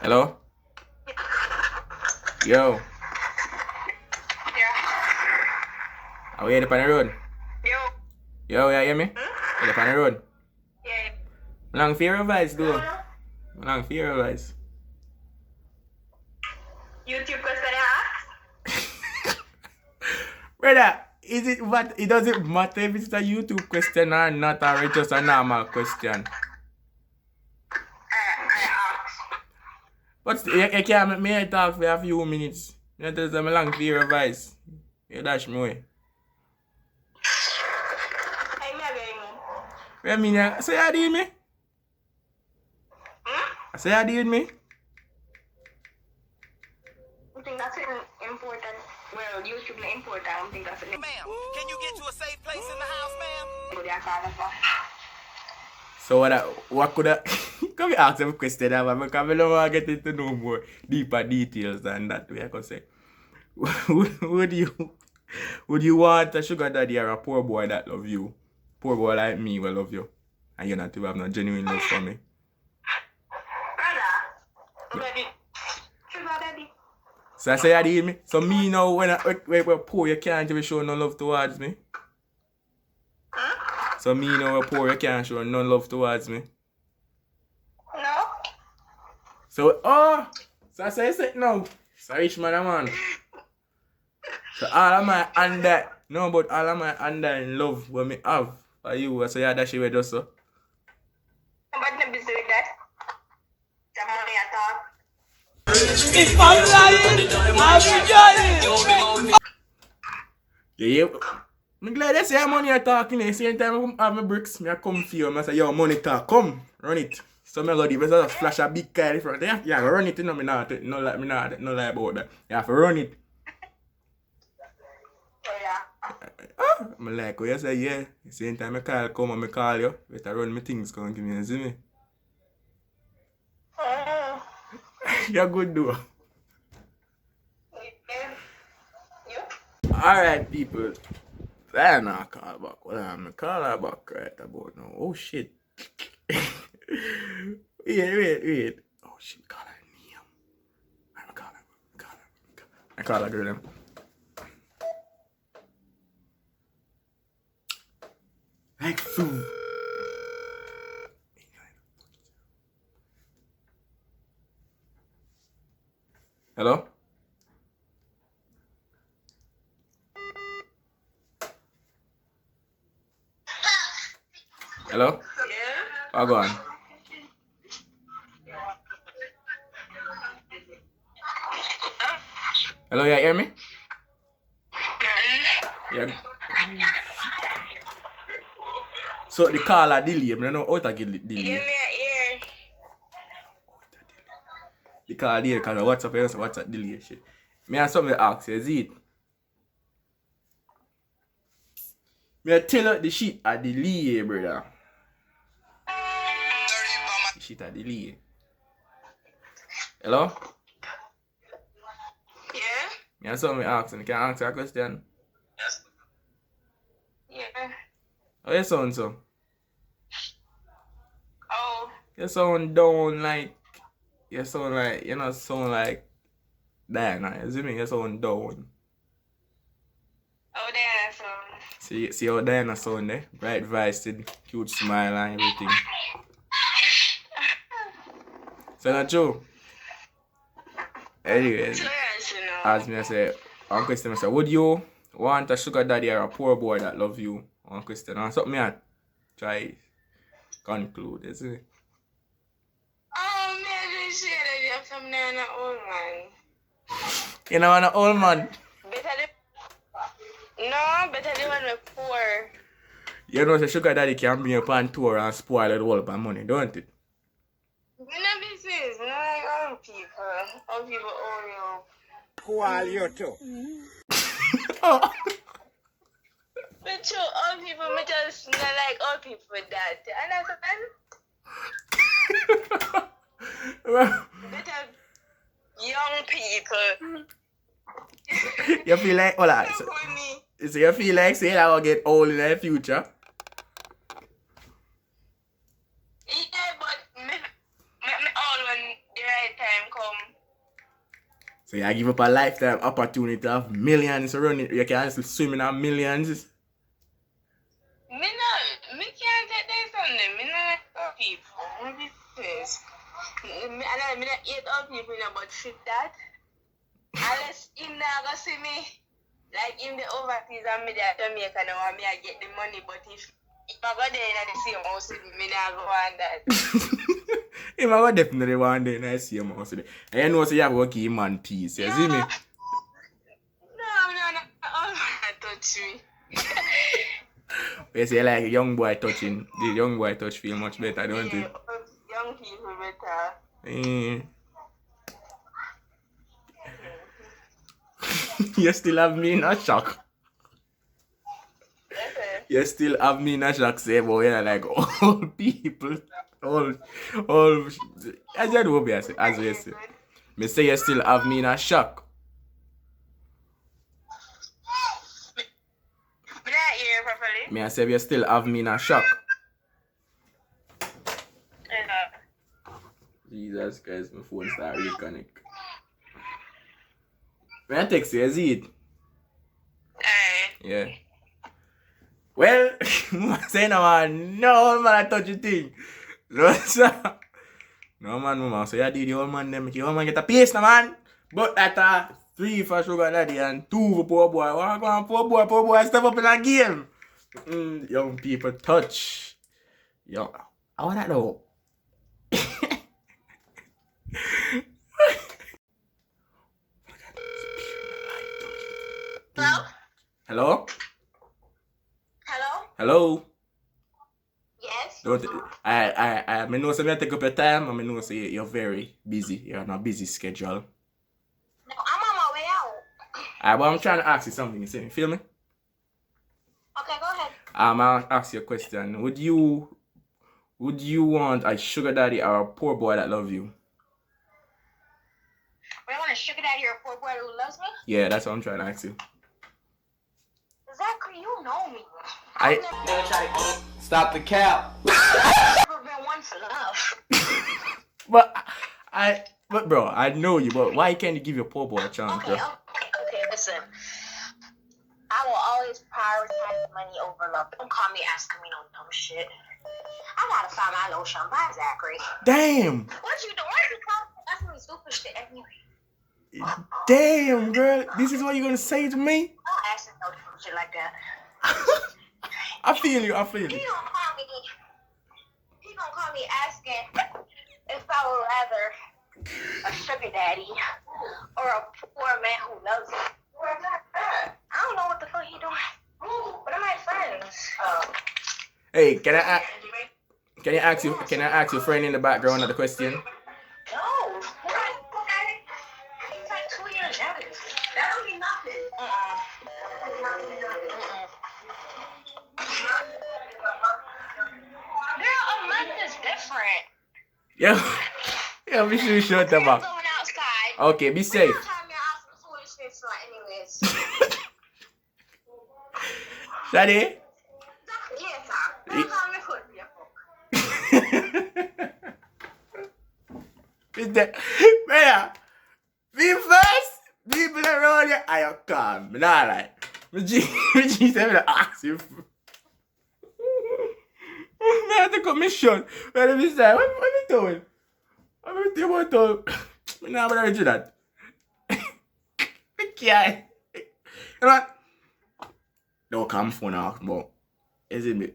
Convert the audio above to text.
Hello? Yo. Yeah. Are we on the road? Yo. Yo, you hear me? You on the road? Yeah. Long for your advice, though. Long for your advice. YouTube question ask? Brother, it doesn't matter if it's a YouTube question or not, or it's just a normal question. I asked. But you can't make me talk for a few minutes. You tell them long for your advice. You dash me away. Hey, me again. What you mean? I say you did me? I say you did me? I think that's important. Well, YouTube is important. I think that's important. Ma'am, can you get to a safe place in the house, ma'am? So what could I come ask them a question because I don't want to get into no more deeper details than that. We can say, would you want a sugar daddy or a poor boy that love you? Poor boy like me will love you, and you not to have no genuine love for me. Brother, sugar daddy. So I say you did me. So me now when we're poor, you can't even show no love towards me. So me now we're poor, you can't show no love towards me. No. So so I say no. So rich man a man. So all of my under but all of my undying love what me have for you, so yeah, that she will just so. But no busy with that. The money I talk. If I'm lying, I'll be jolly. Yeah. I'm glad they say money are talking. The same time I have my bricks, I come for you. I say, yo, money talk, come, run it. So I go deep, I just flash a big car in front. Yeah, run it, you know, no lie about that. You have to run it. I'm like, you say, yeah. The same time I come and I call you. You better run my things, come give me, you see me? You're good, though. Alright, people. I not call back. Well, I'm call her back right about now. Oh shit. wait. Oh shit, call her name. I call her girl. Like food. Hello? Hello? Yeah. Oh, go on. Hello, you hear me? Yeah. So the call are delay. I don't know how to get delay. Give me an ear. The call delay because WhatsApp delay shit. Me have something to ask you, is it? Me I tell you the shit are delay, brother. The shit are delay. Hello? Yeah. Me have something to ask you. Can I answer a question? Yeah. How you sound so? Oh. You sound down like you sound like Diana, you see me? You sound down. Oh, there, so. See how Diana sound there? Bright voice, cute smile and everything. So not true. Anyways, as me I say, one question I say, would you want a sugar daddy or a poor boy that love you? One question. And something I try conclude, you see? Oh, man, you say that you have some nana old man. You know, an old man. Better the one with poor. You know, the sugar daddy can bring you on tour and spoil the whole of money, don't it? You know business, you know like old people. Old people owe you. Who are you too? Oh. But you old people, me just not like old people with that. Understand? Better young people. You feel like, hold on. So you feel like saying I will get old in the future? Yeah, but me all when the right time come. So you give up a lifetime opportunity of millions running. You can still swim in a millions. Me can't take this on them. Me not like people. What is this? Me not eat up people, but shit that. Unless him not go see me. Like him the overseas and me there Jamaica now and me I get the money, but if I go there in the same house with me not go on that. Him I go definitely one day in the same house. And you know so you have to keep him on peace. You see me? No, oh, touch me. You say like young boy touching. The young boy touch feel much better, don't you? Young people better. You still have me in a shock. You still have me in a shock, say, boy, you're like old people. Old. As you do, as you say. Me say you still have me in a shock. Me not hear properly. Me I say you still have me in a shock. Jesus Christ, my phone start reconnect. When I text you see it? Yeah. Well, I say no man, no man I touch the thing. No, sir. No man, mama. So you did the old man, them make the old man get a piece, no man. But that 3 for sugar daddy and 2 for poor boy. What go on, poor boy, step up in a game. Young people touch. Yo, I want that though. Hello? Hello? Hello? Hello? Yes? Don't I know say me take up your time, and I know say you're very busy. You're on a busy schedule. No, I'm on my way out. But I'm trying to ask you something, you see? You feel me? Okay, go ahead. I'll ask you a question. Would you want a sugar daddy or a poor boy that love you? Would I want a sugar daddy or a poor boy who loves me? Yeah, that's what I'm trying to ask you. Zachary, you know me. I Stop the cap. I've never been one for love. but bro, I know you, but why can't you give your poor boy a chance, bro? Okay, listen. I will always prioritize money over love. Don't call me asking me no dumb shit. I gotta find my lotion. Bye, Zachary. Damn! What you doing? Why you asking me stupid shit anyway? Damn, girl. This is what you're gonna say to me? Don't ask me no dumb shit like that. I feel you. He gonna call me asking if I would rather a sugar daddy or a poor man who loves me. I don't know what the fuck he doing. What are my friends? Hey, can I ask your friend in the background of the question? No. He's like 2 years younger. That don't mean nothing. Girl, a month is different. Yeah, be sure you shut them up. Going outside. Okay, be safe. Don't tell me I asked some foolish shit, so anyways. Shadi? Yes, sir. Don't call me foolish. Man, be first. People around you, I calm. Me not like. Me G said me to ask you. I have to commission. What me say? What me doing? What me doing? Me not gonna do that. Me can't. You know what? Don't come phone out, but is it me?